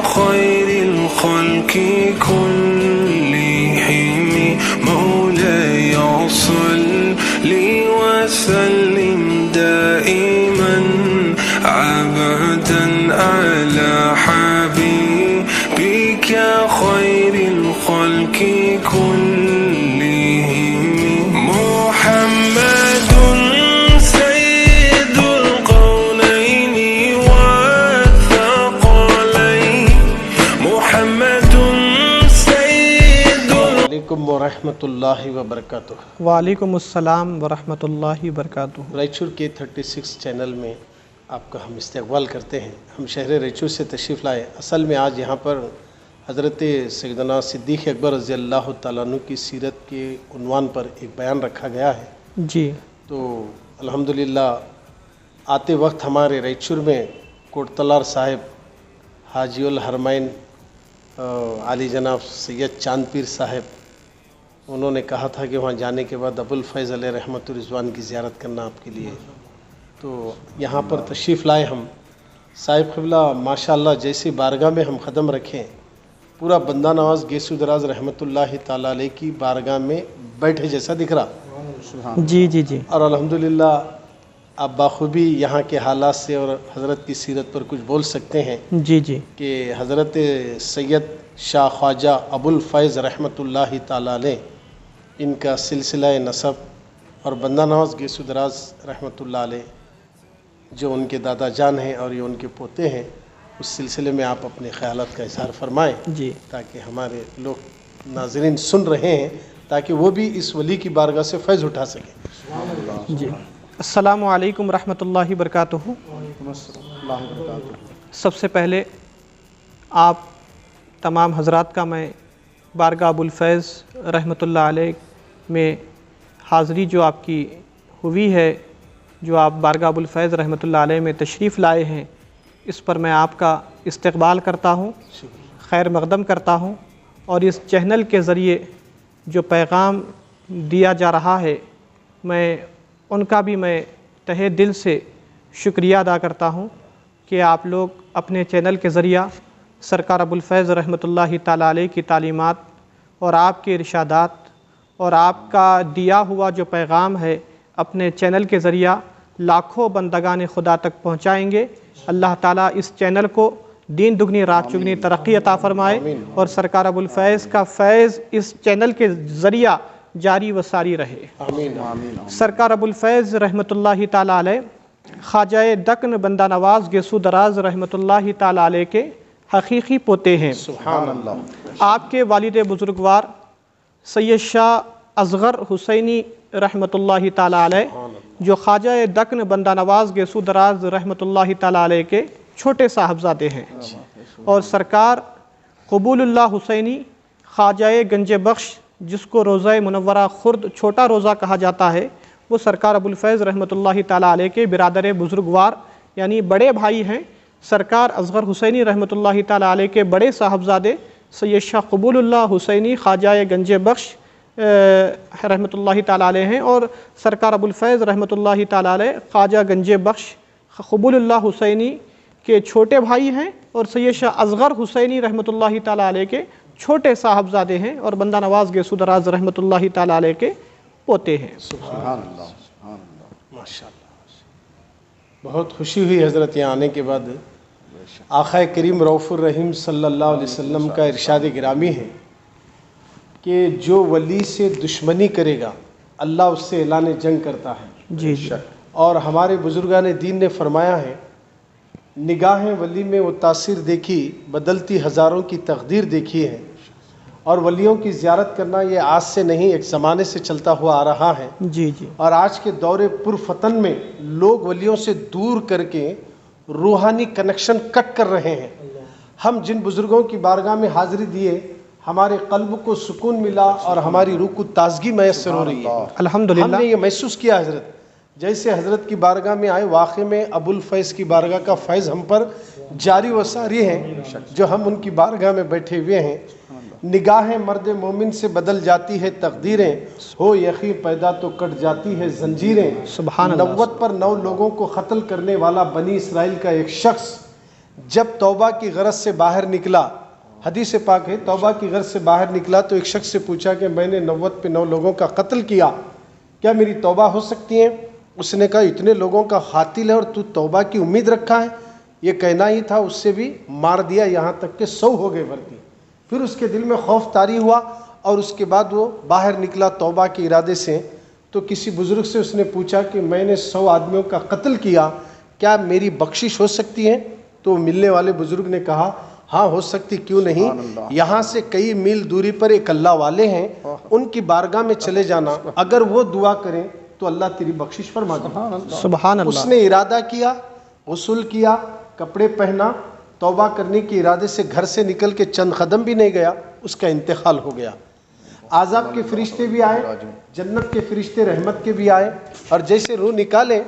خير الخلق كلهم مولاي صل وسلم دائما أبدا على حبيبك خير الخلق كلهم محمد سيد القولين والثقلين محمد سيد علیکم ورحمۃ اللہ وبرکاتہ۔ وعلیکم السلام ورحمۃ اللہ وبرکاتہ۔ رائچور کے 36 چینل میں آپ کا ہم استقبال کرتے ہیں۔ ہم شہر رائچور سے تشریف لائے۔ اصل میں آج یہاں پر حضرت سیدنا صدیق اکبر رضی اللہ تعالیٰ عنہ کی سیرت کے عنوان پر ایک بیان رکھا گیا ہے جی، تو الحمدللہ آتے وقت ہمارے رائچور میں کوٹ تلار صاحب حاجی الحرمین علی جناب سید چاند پیر صاحب انہوں نے کہا تھا کہ وہاں جانے کے بعد ابوالفیض علیہ رحمۃ الرضوان کی زیارت کرنا آپ کے لیے، تو یہاں پر تشریف لائے ہم۔ صاحب قبلہ ماشاءاللہ جیسی بارگاہ میں ہم قدم رکھیں، پورا بندہ نواز گیسو دراز رحمۃ اللہ تعالیٰ علیہ کی بارگاہ میں بیٹھے جیسا دکھ رہا جی جی جی، اور الحمدللہ آپ بخوبی یہاں کے حالات سے اور حضرت کی سیرت پر کچھ بول سکتے ہیں جی جی کہ حضرت سید شاہ خواجہ ابوالفیض رحمۃ اللہ تعالیٰ علیہ ان کا سلسلہ نسب اور بندہ نواز گیسو دراز رحمۃ اللہ علیہ جو ان کے دادا جان ہیں اور یہ ان کے پوتے ہیں، اس سلسلے میں آپ اپنے خیالات کا اظہار فرمائیں جی، تاکہ ہمارے لوگ ناظرین سن رہے ہیں تاکہ وہ بھی اس ولی کی بارگاہ سے فیض اٹھا سکیں۔ جی، السلام علیکم ورحمۃ اللہ وبرکاتہ۔ سب سے پہلے آپ تمام حضرات کا میں بارگاہ ابوالفیض رحمۃ اللہ علیہ میں حاضری جو آپ کی ہوئی ہے، جو آپ بارگاہ ابوالفیض رحمۃ اللہ علیہ میں تشریف لائے ہیں، اس پر میں آپ کا استقبال کرتا ہوں، خیر مقدم کرتا ہوں، اور اس چینل کے ذریعے جو پیغام دیا جا رہا ہے میں ان کا بھی میں تہہ دل سے شکریہ ادا کرتا ہوں کہ آپ لوگ اپنے چینل کے ذریعہ سرکار ابوالفیض رحمۃ اللہ تعالیٰ علیہ کی تعلیمات اور آپ کے ارشادات اور آپ کا دیا ہوا جو پیغام ہے اپنے چینل کے ذریعہ لاکھوں بندگان خدا تک پہنچائیں گے۔ اللہ تعالیٰ اس چینل کو دین دگنی رات چگنی ترقی عطا فرمائے اور سرکار ابوالفیض کا فیض اس چینل کے ذریعہ جاری و ساری رہے۔ سرکار ابوالفیض رحمۃ اللہ تعالیٰ علیہ خواجہ دکن بندہ نواز گیسو دراز رحمۃ اللہ تعالیٰ علیہ کے حقیقی پوتے ہیں۔ سبحان اللہ۔ آپ کے والد بزرگوار سید شاہ اصغر حسینی رحمۃ اللہ تعالیٰ علیہ جو خواجہ دکن بندہ نواز گیسو دراز رحمۃ اللہ تعالیٰ علیہ کے چھوٹے صاحبزادے ہیں، اور سرکار قبول اللہ حسینی خواجہ گنج بخش جس کو روضہ منورہ خرد چھوٹا روضہ کہا جاتا ہے، وہ سرکار ابوالفیض رحمۃ اللہ تعالیٰ علیہ کے برادر بزرگوار یعنی بڑے بھائی ہیں۔ سرکار اصغر حسینی رحمۃ اللہ تعالیٰ علیہ کے بڑے صاحبزادے سید شاہ قبول اللہ حسینی خواجہ گنج بخش رحمۃ اللہ تعالیٰ علیہ ہیں، اور سرکار ابوالفیض رحمۃ اللہ تعالیٰ علیہ خواجہ گنج بخش قبول اللہ حسینی کے چھوٹے بھائی ہیں، اور سید شاہ اصغر حسینی رحمۃ اللہ تعالیٰ علیہ کے چھوٹے صاحبزادے ہیں، اور بندہ نواز گیسو دراز رحمۃ اللہ تعالیٰ علیہ کے پوتے ہیں۔ سبحان اللہ، سبحان اللہ، ماشاءاللہ۔ بہت خوشی ہوئی حضرت یہاں آنے کے بعد۔ آقا کریم رؤوف الرحیم صلی اللہ علیہ وسلم کا ارشاد گرامی ہے کہ جو ولی سے دشمنی کرے گا اللہ اس سے اعلان جنگ کرتا ہے۔ جی جی، اور ہمارے بزرگان دین نے فرمایا ہے نگاہیں ولی میں وہ تاثیر دیکھی بدلتی ہزاروں کی تقدیر دیکھی ہے، اور ولیوں کی زیارت کرنا یہ آج سے نہیں ایک زمانے سے چلتا ہوا آ رہا ہے۔ جی جی، اور آج کے دور پرفتن میں لوگ ولیوں سے دور کر کے روحانی کنیکشن کٹ کر رہے ہیں۔ ہم جن بزرگوں کی بارگاہ میں حاضری دیے ہمارے قلب کو سکون ملا اور ہماری روح کو تازگی میسر ہو رہی ہے۔ الحمدللہ ہم نے یہ محسوس کیا حضرت، جیسے حضرت کی بارگاہ میں آئے، واقع میں ابو الفیض کی بارگاہ کا فیض ہم پر جاری و ساری ہے، جو ہم ان کی بارگاہ میں بیٹھے ہوئے ہیں۔ نگاہیں مرد مومن سے بدل جاتی ہے تقدیریں، ہو یقین پیدا تو کٹ جاتی ہے زنجیریں۔ سبحان اللہ۔ 90 پر 9 لوگوں کو قتل کرنے والا بنی اسرائیل کا ایک شخص جب توبہ کی غرض سے باہر نکلا، حدیث پاک ہے، توبہ کی غرض سے باہر نکلا تو ایک شخص سے پوچھا کہ میں نے 90 پہ 9 لوگوں کا قتل کیا، کیا میری توبہ ہو سکتی ہے؟ اس نے کہا اتنے لوگوں کا قاتل ہے اور تو توبہ کی امید رکھا ہے؟ یہ کہنا ہی تھا، اس سے بھی مار دیا، یہاں تک کہ 100 ہو گئے بھرتی۔ پھر اس کے دل میں خوف طاری ہوا اور اس کے بعد وہ باہر نکلا توبہ کے ارادے سے، تو کسی بزرگ سے اس نے پوچھا کہ میں نے 100 آدمیوں کا قتل کیا، کیا میری بخشش ہو سکتی ہے؟ تو ملنے والے بزرگ نے کہا ہاں ہو سکتی، کیوں نہیں، یہاں سے کئی میل دوری پر ایک اللہ والے ہیں، ان کی بارگاہ میں چلے جانا، اگر وہ دعا کریں تو اللہ تیری بخشش فرما دے۔ سبحان اللہ۔ اس نے ارادہ کیا، غسل کیا، کپڑے پہنا، توبہ کرنے کے ارادے سے گھر سے نکل کے چند قدم بھی نہیں گیا، اس کا انتقال ہو گیا۔ عذاب کے فرشتے بھی آئے، جنت کے فرشتے رحمت کے بھی آئے، اور جیسے روح نکالے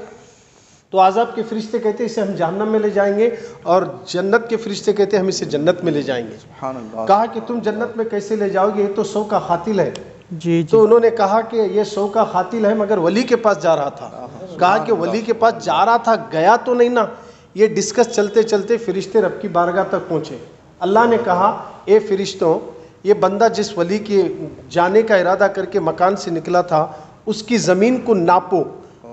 تو عذاب کے فرشتے کہتے ہیں اسے ہم جہنم میں لے جائیں گے، اور جنت کے فرشتے کہتے ہیں ہم اسے جنت میں لے جائیں گے۔ کہا کہ تم جنت میں کیسے لے جاؤ گے، یہ تو 100 کا قاتل ہے۔ جی تو انہوں نے کہا کہ یہ 100 کا قاتل ہے مگر ولی کے پاس جا رہا تھا۔ کہا کہ ولی کے پاس جا رہا تھا، گیا تو نہیں نا۔ یہ ڈسکس چلتے چلتے فرشتے رب کی بارگاہ تک پہنچے۔ اللہ نے کہا اے فرشتوں، یہ بندہ جس ولی کے جانے کا ارادہ کر کے مکان سے نکلا تھا، اس کی زمین کو ناپو،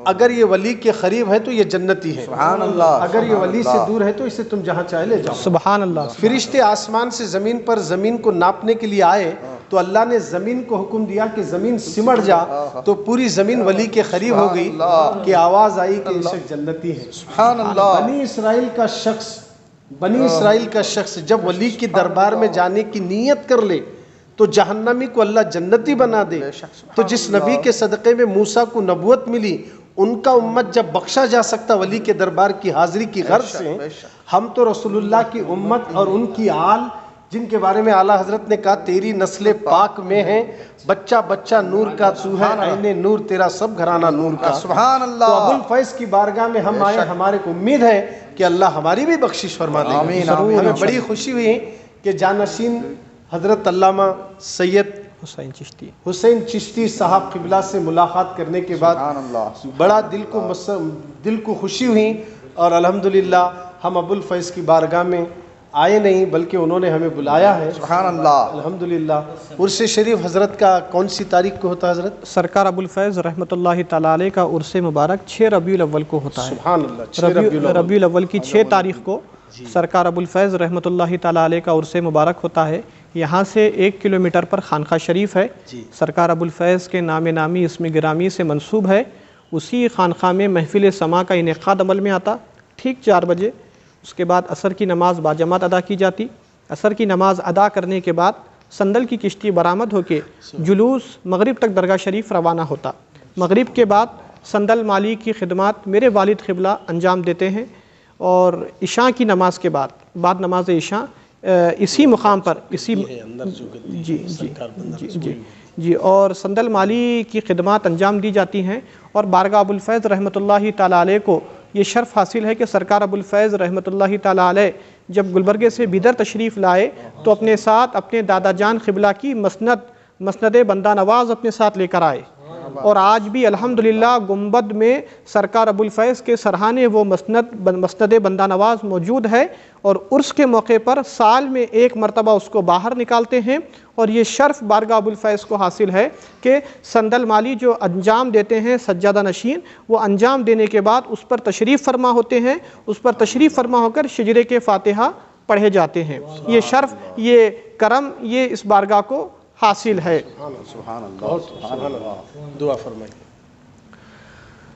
اگر یہ ولی کے قریب ہے تو یہ جنتی ہے، سبحان اللہ، اگر یہ ولی سے دور ہے تو اسے تم جہاں چاہے لے جاؤ۔ سبحان اللہ۔ فرشتے آسمان سے زمین پر زمین کو ناپنے کے لیے آئے تو اللہ نے زمین کو حکم دیا کہ زمین سمٹ جا، تو پوری زمین ولی کے قریب ہو گئی کہ آواز آئی کہ یہ شخص جنتی ہے۔ سبحان اللہ۔ بنی اسرائیل کا شخص جب ولی کے دربار میں جانے کی نیت کر لے تو جہنمی کو اللہ جنتی بنا دے۔ تو جس نبی کے صدقے میں موسیٰ کو نبوت ملی، ان کا امت جب بخشا جا سکتا ولی کے دربار کی حاضری کی غرض سے، ہم تو رسول اللہ کی امت اور ان کی آل، جن کے بارے میں اعلیٰ حضرت نے کہا تیری نسل پاک میں ہے، بچہ بچہ نور کا تو ہے، عین نور تیرا سب گھرانہ نور کا۔ سبحان اللہ۔ تو ابو الفیض کی بارگاہ میں ہم آئے، ہمارے کو امید ہے کہ اللہ ہماری بھی بخشش فرما دے گا۔ آمین، آمین۔ ہمیں بڑی خوشی ہوئی کہ جانشین حضرت علامہ سید حسین چشتی حسین چشتی صاحب قبلہ سے ملاقات کرنے کے بعد سبحان اللہ، بڑا دل کو خوشی ہوئی، اور الحمدللہ ہم ابو الفیض کی بارگاہ میں آئے نہیں بلکہ انہوں نے ہمیں بلایا ہے۔ سبحان اللہ۔ الحمدللہ۔ عرس شریف حضرت کا کون سی تاریخ کو ہوتا ہے حضرت؟ سرکار ابو الفیض رحمۃ اللہ تعالیٰ علیہ کا عرس مبارک 6 ربیع الاول کو ہوتا ہے۔ سبحان اللہ، 6 ربیع الاول۔ ربیع الاول کی 6 تاریخ کو سرکار ابو الفیض رحمۃ اللہ تعالیٰ علیہ کا عرس مبارک ہوتا ہے۔ یہاں سے 1 کلومیٹر پر خانقاہ شریف ہے، سرکار ابو الفیض کے نام نامی اسم گرامی سے منسوب ہے۔ اسی خانقاہ میں محفل سما کا انعقاد عمل میں آتا ٹھیک 4 بجے۔ اس کے بعد عصر کی نماز باجماعت ادا کی جاتی۔ عصر کی نماز ادا کرنے کے بعد صندل کی کشتی برآمد ہو کے جلوس مغرب تک درگاہ شریف روانہ ہوتا۔ مغرب کے بعد صندل مالی کی خدمات میرے والد قبلہ انجام دیتے ہیں، اور عشاء کی نماز کے بعد نماز عشاء اسی مقام پر جی اور صندل مالی کی خدمات انجام دی جاتی ہیں، اور بارگاہ ابو الفیض رحمۃ اللہ تعالیٰ علیہ کو یہ شرف حاصل ہے کہ سرکار ابو الفیض رحمۃ اللہ تعالیٰ علیہ جب گلبرگے سے بیدر تشریف لائے تو اپنے ساتھ اپنے دادا جان قبلہ کی مسند بندہ نواز اپنے ساتھ لے کر آئے، اور آج بھی الحمدللہ گنبد میں سرکار ابو الفیض کے سرحانے وہ مسند بندہ نواز موجود ہے، اور عرس کے موقع پر سال میں 1 مرتبہ اس کو باہر نکالتے ہیں۔ اور یہ شرف بارگاہ ابو الفیض کو حاصل ہے کہ صندل مالی جو انجام دیتے ہیں سجادہ نشین، وہ انجام دینے کے بعد اس پر تشریف فرما ہوتے ہیں، اس پر تشریف فرما ہو کر شجرے کے فاتحہ پڑھے جاتے ہیں۔ یہ شرف، یہ کرم، یہ اس بارگاہ کو حاصل ہے۔ سبحان اللہ، سبحان اللہ۔ دعا فرمائیے۔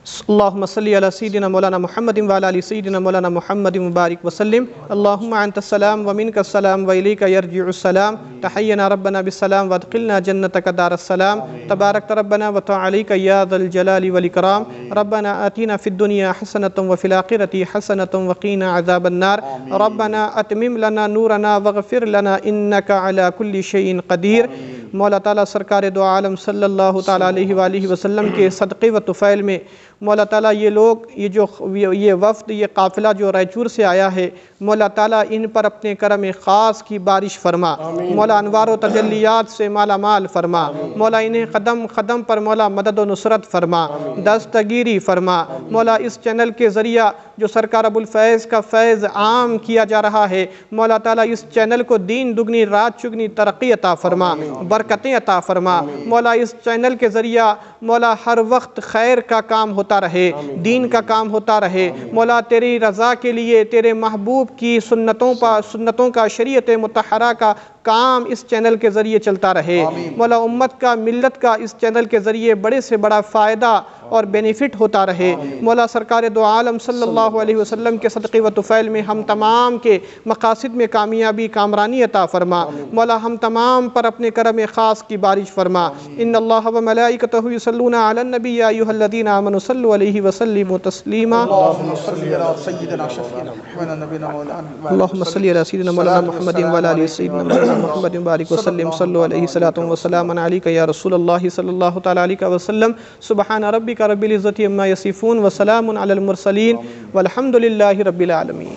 اللہم صلی علی سیدنا مولانا محمد وعلی آل سیدنا مولانا محمد مبارک وسلم اللہم انت السلام ومنک السلام وإلیک یرجع السلام تحینا ربنا بالسلام وادخلنا جنتک دار السلام تبارک ربنا وتعالیک یا ذا الجلال والاکرام ربنا آتینا فی الدنیا حسنۃ وفی الآخرۃ حسنۃ وقینا عذاب النار ربنا اتمم لنا نورنا واغفر لنا انک علی کل شیء قدیر۔ مولا تعالیٰ سرکار دو عالم صلی اللہ تعالیٰ علیہ وآلہ وسلم کے صدقے و طفیل میں مولا تعالیٰ یہ لوگ یہ وفد یہ قافلہ جو رائچور سے آیا ہے مولا تعالیٰ ان پر اپنے کرم خاص کی بارش فرما، مولا انوار و تجلیات سے مالا مال فرما، مولا انہیں قدم قدم پر مولا مدد و نصرت فرما، دستگیری فرما، مولا اس چینل کے ذریعہ جو سرکار ابوالفیض کا فیض عام کیا جا رہا ہے مولا تعالیٰ اس چینل کو دین دگنی رات چگنی ترقی عطا فرما، برکتیں عطا فرما، مولا اس چینل کے ذریعہ مولا ہر وقت خیر کا کام ہوتا رہے، دین کا کام ہوتا رہے، مولا تیری رضا کے لیے تیرے محبوب کی سنتوں کا شریعت مطہرہ کا کام اس چینل کے ذریعے چلتا رہے، مولا امت کا ملت کا اس چینل کے ذریعے بڑے سے بڑا فائدہ اور بینیفٹ ہوتا رہے، مولا سرکار دو عالم صلی اللہ علیہ وسلم کے صدقے و طفیل میں ہم تمام کے مقاصد میں کامیابی کامرانی عطا فرما، مولا ہم تمام پر اپنے کرم خاص کی بارش فرما۔ ان اللہ و ملائکتہ یصلون علی النبی یا ایھا الذین آمنوا صلوا علیہ وسلموا تسلیما۔ اللهم صل على سيدنا شفيعنا محمد نبينا مولانا اللهم صل على سيدنا مولانا محمد وعلى آل سيدنا مولانا محمد وبارك وسلم صلوا عليه صلاة وسلام عليك يا رسول الله صلى الله تعالى عليه وسلم سبحان ربك رب العزة عما يصفون وسلام على المرسلين والحمد لله رب العالمين۔